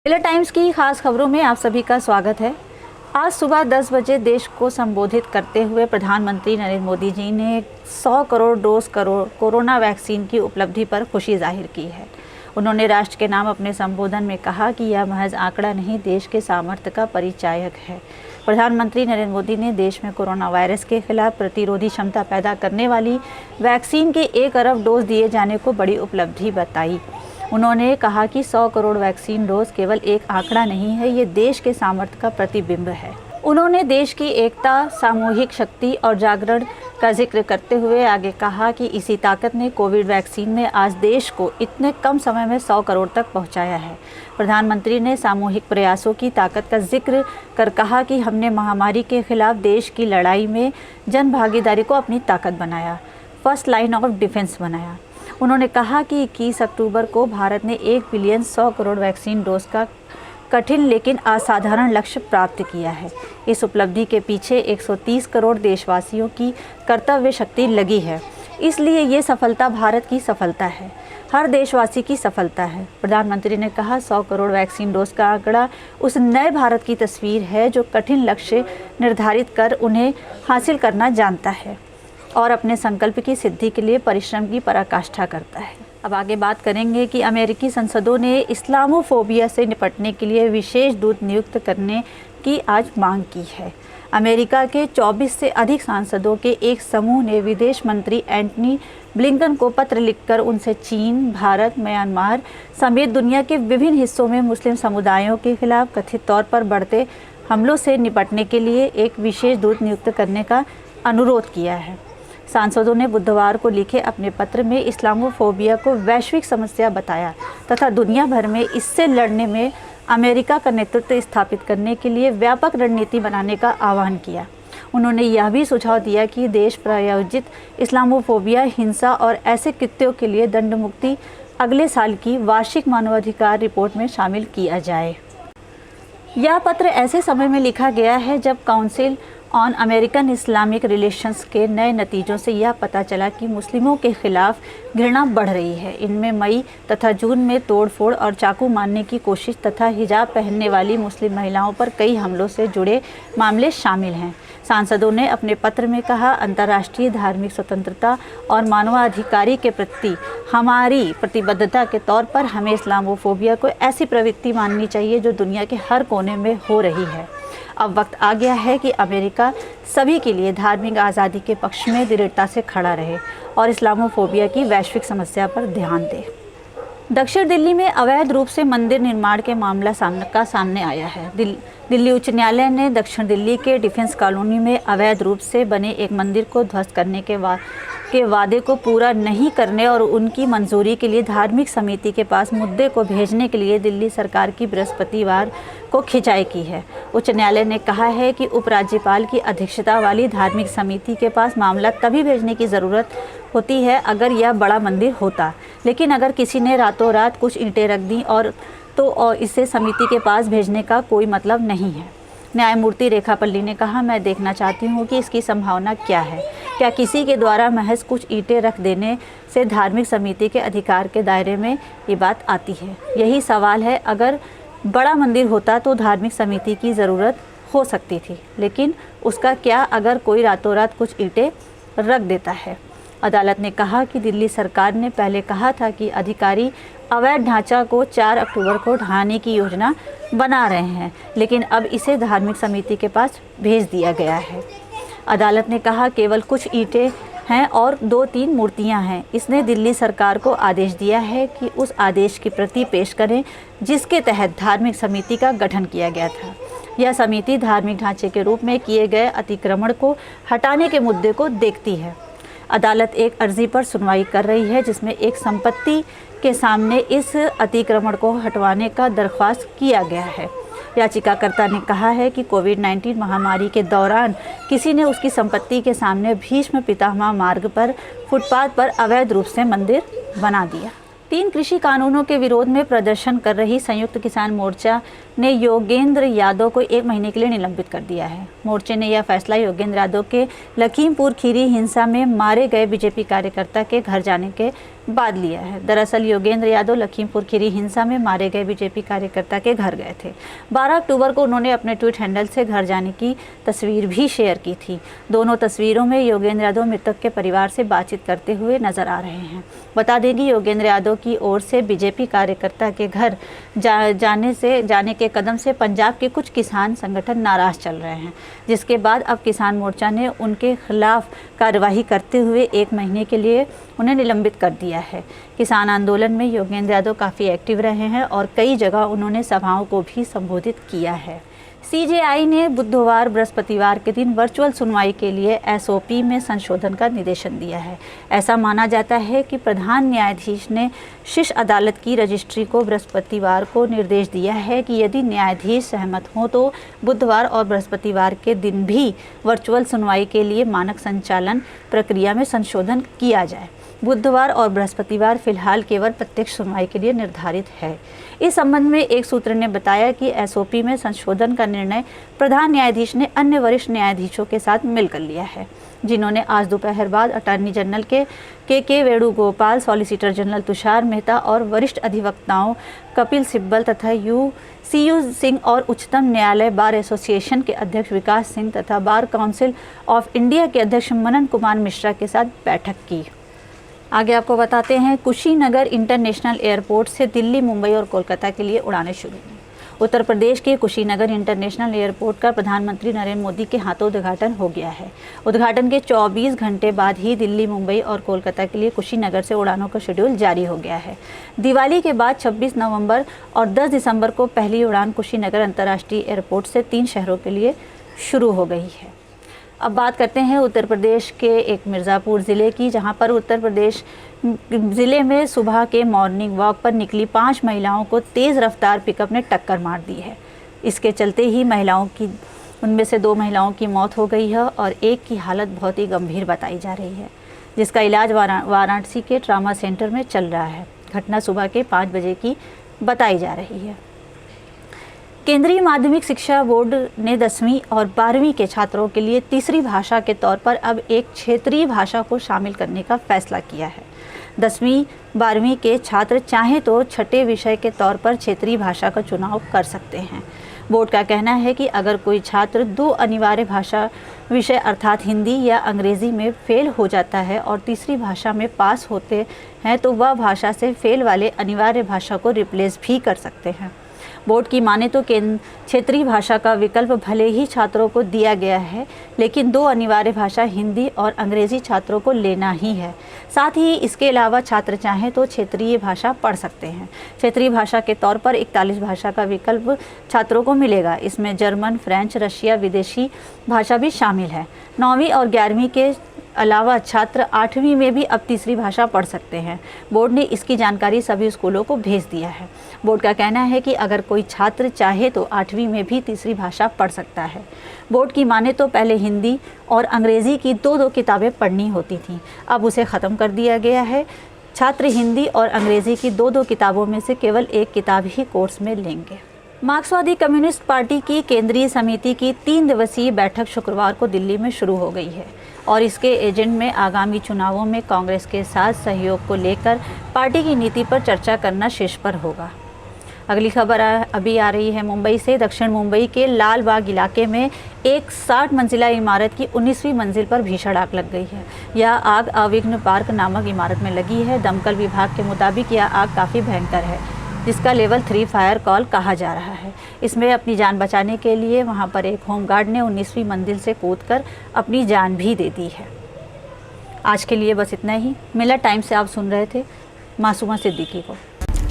Media times की खास खबरों में आप सभी का स्वागत है। आज सुबह 10 बजे देश को संबोधित करते हुए प्रधानमंत्री नरेंद्र मोदी जी ने 100 करोड़ डोज कोरोना वैक्सीन की उपलब्धि पर खुशी जाहिर की है। उन्होंने राष्ट्र के नाम अपने संबोधन में कहा कि यह महज आंकड़ा नहीं, देश के सामर्थ्य का परिचायक है। प्रधानमंत्री नरेंद्र मोदी ने देश में कोरोना वायरस के खिलाफ प्रतिरोधी क्षमता पैदा करने वाली वैक्सीन के 1 अरब डोज दिए जाने को बड़ी उपलब्धि बताई। उन्होंने कहा कि 100 करोड़ वैक्सीन डोज केवल एक आंकड़ा नहीं है, ये देश के सामर्थ्य का प्रतिबिंब है। उन्होंने देश की एकता, सामूहिक शक्ति और जागरण का जिक्र करते हुए आगे कहा कि इसी ताकत ने कोविड वैक्सीन में आज देश को इतने कम समय में 100 करोड़ तक पहुंचाया है। प्रधानमंत्री ने सामूहिक प्रयासों की ताकत का जिक्र कर कहा कि हमने महामारी के खिलाफ देश की लड़ाई में जन भागीदारी को अपनी ताकत बनाया, फर्स्ट लाइन ऑफ डिफेंस बनाया। उन्होंने कहा कि 21 अक्टूबर को भारत ने 1 बिलियन 100 करोड़ वैक्सीन डोज का कठिन लेकिन असाधारण लक्ष्य प्राप्त किया है। इस उपलब्धि के पीछे 130 करोड़ देशवासियों की कर्तव्य शक्ति लगी है, इसलिए ये सफलता भारत की सफलता है, हर देशवासी की सफलता है। प्रधानमंत्री ने कहा 100 करोड़ वैक्सीन डोज का आंकड़ा उस नए भारत की तस्वीर है जो कठिन लक्ष्य निर्धारित कर उन्हें हासिल करना जानता है और अपने संकल्प की सिद्धि के लिए परिश्रम की पराकाष्ठा करता है। अब आगे बात करेंगे कि अमेरिकी सांसदों ने इस्लामोफोबिया से निपटने के लिए विशेष दूत नियुक्त करने की आज मांग की है। अमेरिका के 24 से अधिक सांसदों के एक समूह ने विदेश मंत्री एंटनी ब्लिंकन को पत्र लिखकर उनसे चीन, भारत, म्यांमार समेत दुनिया के विभिन्न हिस्सों में मुस्लिम समुदायों के खिलाफ कथित तौर पर बढ़ते हमलों से निपटने के लिए एक विशेष दूत नियुक्त करने का अनुरोध किया है। सांसदों ने बुधवार को लिखे अपने पत्र में इस्लामोफोबिया को वैश्विक समस्या बताया तथा दुनिया भर में इससे लड़ने में अमेरिका का नेतृत्व स्थापित करने के लिए व्यापक रणनीति बनाने का आह्वान किया। उन्होंने यह भी सुझाव दिया कि देश प्रायोजित इस्लामोफोबिया, हिंसा और ऐसे कृत्यों के लिए दंड मुक्ति अगले साल की वार्षिक मानवाधिकार रिपोर्ट में शामिल किया जाए। यह पत्र ऐसे समय में लिखा गया है जब council on American Islamic relations के नए नतीजों से यह पता चला कि मुस्लिमों के खिलाफ घृणा बढ़ रही है। इनमें मई तथा जून में तोड़फोड़ और चाकू मारने की कोशिश तथा हिजाब पहनने वाली मुस्लिम महिलाओं पर कई हमलों से जुड़े मामले शामिल हैं। सांसदों ने अपने पत्र में कहा, अंतर्राष्ट्रीय धार्मिक स्वतंत्रता और मानवाधिकारी के प्रति हमारी प्रतिबद्धता के तौर पर हमें इस्लामोफोबिया को ऐसी प्रवृत्ति माननी चाहिए जो दुनिया के हर कोने में हो रही है। अब वक्त आ गया है कि अमेरिका सभी के लिए धार्मिक आज़ादी के पक्ष में दृढ़ता से खड़ा रहे और इस्लामोफोबिया की वैश्विक समस्या पर ध्यान दे। दक्षिण दिल्ली में अवैध रूप से मंदिर निर्माण के मामला सामने आया है। दिल्ली उच्च न्यायालय ने दक्षिण दिल्ली के डिफेंस कॉलोनी में अवैध रूप से बने एक मंदिर को ध्वस्त करने के वादे को पूरा नहीं करने और उनकी मंजूरी के लिए धार्मिक समिति के पास मुद्दे को भेजने के लिए दिल्ली सरकार की बृहस्पतिवार को खिंचाई की है। उच्च न्यायालय ने कहा है कि उपराज्यपाल की अध्यक्षता वाली धार्मिक समिति के पास मामला तभी भेजने की ज़रूरत होती है अगर यह बड़ा मंदिर होता, लेकिन अगर किसी ने रातों रात कुछ ईंटें रख दी तो इसे समिति के पास भेजने का कोई मतलब नहीं है। न्यायमूर्ति रेखा पल्ली ने कहा, मैं देखना चाहती हूँ कि इसकी संभावना क्या है। क्या किसी के द्वारा महज कुछ ईंटें रख देने से धार्मिक समिति के अधिकार के दायरे में ये बात आती है? यही सवाल है। अगर बड़ा मंदिर होता तो धार्मिक समिति की ज़रूरत हो सकती थी, लेकिन उसका क्या अगर कोई रातों रात कुछ ईंटें रख देता है? अदालत ने कहा कि दिल्ली सरकार ने पहले कहा था कि अधिकारी अवैध ढांचा को 4 अक्टूबर को ढहाने की योजना बना रहे हैं, लेकिन अब इसे धार्मिक समिति के पास भेज दिया गया है। अदालत ने कहा केवल कुछ ईंटें हैं और 2-3 मूर्तियां हैं। इसने दिल्ली सरकार को आदेश दिया है कि उस आदेश की प्रति पेश करें जिसके तहत धार्मिक समिति का गठन किया गया था। यह समिति धार्मिक ढांचे के रूप में किए गए अतिक्रमण को हटाने के मुद्दे को देखती है। अदालत एक अर्जी पर सुनवाई कर रही है जिसमें एक संपत्ति के सामने इस अतिक्रमण को हटवाने का दरख्वास्त किया गया है। याचिकाकर्ता ने कहा है कि कोविड-19 महामारी के दौरान किसी ने उसकी संपत्ति के सामने भीष्म पितामह मार्ग पर फुटपाथ पर अवैध रूप से मंदिर बना दिया। 3 कृषि कानूनों के विरोध में प्रदर्शन कर रही संयुक्त किसान मोर्चा ने योगेंद्र यादव को 1 महीने के लिए निलंबित कर दिया है। मोर्चे ने यह फैसला योगेंद्र यादव के लखीमपुर खीरी हिंसा में मारे गए बीजेपी कार्यकर्ता के घर जाने के बांध लिया है। दरअसल योगेंद्र यादव लखीमपुर खीरी हिंसा में मारे गए बीजेपी कार्यकर्ता के घर गए थे। 12 अक्टूबर को उन्होंने अपने ट्वीट हैंडल से घर जाने की तस्वीर भी शेयर की थी। दोनों तस्वीरों में योगेंद्र यादव मृतक के परिवार से बातचीत करते हुए नजर आ रहे हैं। बता दें कि योगेंद्र यादव की ओर से बीजेपी कार्यकर्ता के घर जाने के कदम से पंजाब के कुछ किसान संगठन नाराज चल रहे हैं, जिसके बाद अब किसान मोर्चा ने उनके खिलाफ कार्यवाही करते हुए 1 महीने के लिए उन्हें निलंबित कर दिया है। किसान आंदोलन में योगेंद्र यादव काफ़ी एक्टिव रहे हैं और कई जगह उन्होंने सभाओं को भी संबोधित किया है। सीजेआई ने बुधवार बृहस्पतिवार के दिन वर्चुअल सुनवाई के लिए एसओपी में संशोधन का निर्देशन दिया है। ऐसा माना जाता है कि प्रधान न्यायाधीश ने शीर्ष अदालत की रजिस्ट्री को बृहस्पतिवार को निर्देश दिया है कि यदि न्यायाधीश सहमत हों तो बुधवार और बृहस्पतिवार के दिन भी वर्चुअल सुनवाई के लिए मानक संचालन प्रक्रिया में संशोधन किया जाए। बुधवार और बृहस्पतिवार फिलहाल केवल प्रत्यक्ष सुनवाई के लिए निर्धारित है। इस संबंध में एक सूत्र ने बताया कि एसओपी में संशोधन का निर्णय प्रधान न्यायाधीश ने अन्य वरिष्ठ न्यायाधीशों के साथ मिलकर लिया है, जिन्होंने आज दोपहर बाद अटॉर्नी जनरल के वेणुगोपाल, सॉलिसिटर जनरल तुषार मेहता और वरिष्ठ अधिवक्ताओं कपिल सिब्बल तथा सीयू सिंह और उच्चतम न्यायालय बार एसोसिएशन के अध्यक्ष विकास सिंह तथा बार काउंसिल ऑफ इंडिया के अध्यक्ष मनन कुमार मिश्रा के साथ बैठक की। आगे आपको बताते हैं, कुशीनगर इंटरनेशनल एयरपोर्ट से दिल्ली, मुंबई और कोलकाता के लिए उड़ानें शुरू हुई। उत्तर प्रदेश के कुशीनगर इंटरनेशनल एयरपोर्ट का प्रधानमंत्री नरेंद्र मोदी के हाथों उद्घाटन हो गया है। उद्घाटन के 24 घंटे बाद ही दिल्ली, मुंबई और कोलकाता के लिए कुशीनगर से उड़ानों का शेड्यूल जारी हो गया है। दिवाली के बाद 26 नवंबर और 10 दिसंबर को पहली उड़ान कुशीनगर अंतर्राष्ट्रीय एयरपोर्ट से 3 शहरों के लिए शुरू हो गई है। अब बात करते हैं उत्तर प्रदेश के एक मिर्ज़ापुर ज़िले की, जहां पर उत्तर प्रदेश ज़िले में सुबह के मॉर्निंग वॉक पर निकली 5 महिलाओं को तेज़ रफ्तार पिकअप ने टक्कर मार दी है। इसके चलते ही उनमें से 2 महिलाओं की मौत हो गई है और एक की हालत बहुत ही गंभीर बताई जा रही है, जिसका इलाज वाराणसी के ट्रामा सेंटर में चल रहा है। घटना सुबह के 5 बजे की बताई जा रही है। केंद्रीय माध्यमिक शिक्षा बोर्ड ने 10वीं और 12वीं के छात्रों के लिए तीसरी भाषा के तौर पर अब एक क्षेत्रीय भाषा को शामिल करने का फैसला किया है। 10वीं 12वीं के छात्र चाहें तो छठे विषय के तौर पर क्षेत्रीय भाषा का चुनाव कर सकते हैं। बोर्ड का कहना है कि अगर कोई छात्र 2 अनिवार्य भाषा विषय अर्थात हिंदी या अंग्रेज़ी में फेल हो जाता है और तीसरी भाषा में पास होते हैं तो वह भाषा से फेल वाले अनिवार्य भाषा को रिप्लेस भी कर सकते हैं। बोर्ड की माने तो क्षेत्रीय भाषा का विकल्प भले ही छात्रों को दिया गया है, लेकिन 2 अनिवार्य भाषा हिंदी और अंग्रेज़ी छात्रों को लेना ही है। साथ ही इसके अलावा छात्र चाहें तो क्षेत्रीय भाषा पढ़ सकते हैं। क्षेत्रीय भाषा के तौर पर 41 भाषा का विकल्प छात्रों को मिलेगा। इसमें जर्मन, फ्रेंच, रशिया, विदेशी भाषा भी शामिल है। 9वीं और 11वीं के अलावा छात्र 8वीं में भी अब तीसरी भाषा पढ़ सकते हैं। बोर्ड ने इसकी जानकारी सभी स्कूलों को भेज दिया है। बोर्ड का कहना है कि अगर कोई छात्र चाहे तो 8वीं में भी तीसरी भाषा पढ़ सकता है। बोर्ड की माने तो पहले हिंदी और अंग्रेज़ी की 2-2 किताबें पढ़नी होती थीं, अब उसे ख़त्म कर दिया गया है। छात्र हिंदी और अंग्रेज़ी की 2-2 किताबों में से केवल 1 किताब ही कोर्स में लेंगे। मार्क्सवादी कम्युनिस्ट पार्टी की केंद्रीय समिति की 3 दिवसीय बैठक शुक्रवार को दिल्ली में शुरू हो गई है और इसके एजेंडे में आगामी चुनावों में कांग्रेस के साथ सहयोग को लेकर पार्टी की नीति पर चर्चा करना शीर्ष पर होगा। अगली खबर अभी आ रही है मुंबई से। दक्षिण मुंबई के लाल बाग इलाके में एक 60 मंजिला इमारत की 19वीं मंजिल पर भीषण आग लग गई है। यह आग अविघ्न पार्क नामक इमारत में लगी है। दमकल विभाग के मुताबिक यह आग काफ़ी भयंकर है, जिसका लेवल 3 फायर कॉल कहा जा रहा है। इसमें अपनी जान बचाने के लिए वहां पर एक होमगार्ड ने 19वीं मंजिल से कूदकर अपनी जान भी दे दी है। आज के लिए बस इतना ही। मिलत टाइम से आप सुन रहे थे मासूमा सिद्दीकी को।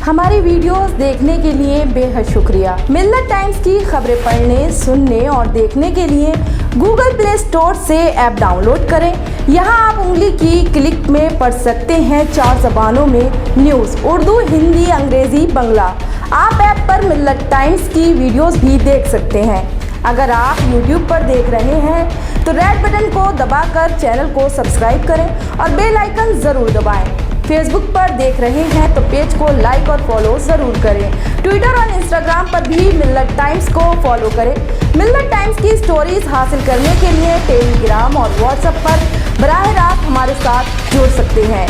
हमारी वीडियोस देखने के लिए बेहद शुक्रिया। मिल्लत टाइम्स की खबरें पढ़ने, सुनने और देखने के लिए गूगल प्ले स्टोर से ऐप डाउनलोड करें। यहां आप उंगली की क्लिक में पढ़ सकते हैं 4 ज़बानों में न्यूज़, उर्दू, हिंदी, अंग्रेज़ी, बंगला। आप ऐप पर मिल्लत टाइम्स की वीडियोस भी देख सकते हैं। अगर आप YouTube पर देख रहे हैं तो रेड बटन को दबाकर चैनल को सब्सक्राइब करें और बेल आइकन ज़रूर दबाएं। फेसबुक पर देख रहे हैं तो पेज को लाइक और फॉलो ज़रूर करें। ट्विटर और इंस्टाग्राम पर भी मिल्लत टाइम्स को फॉलो करें। मिल्लत टाइम्स की स्टोरीज हासिल करने के लिए टेलीग्राम और व्हाट्सएप पर बराह रास्त हमारे साथ जुड़ सकते हैं।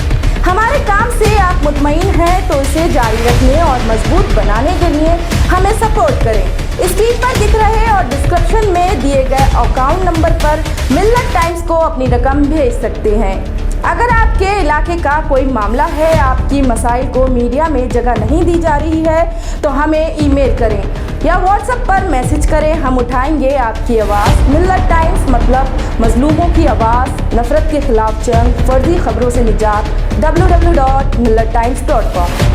हमारे काम से आप मुतमईन हैं तो इसे जारी रखने और मजबूत बनाने के लिए हमें सपोर्ट करें। स्क्रीन पर दिख रहे और डिस्क्रिप्शन में दिए गए अकाउंट नंबर पर मिल्लत टाइम्स को अपनी रकम भेज सकते हैं। अगर आपके इलाके का कोई मामला है, आपकी मसाइल को मीडिया में जगह नहीं दी जा रही है, तो हमें ईमेल करें या व्हाट्सएप पर मैसेज करें। हम उठाएंगे आपकी आवाज़। मिल्लत टाइम्स मतलब मजलूमों की आवाज़, नफरत के खिलाफ जंग, फर्जी खबरों से निजात। www.millattimes.com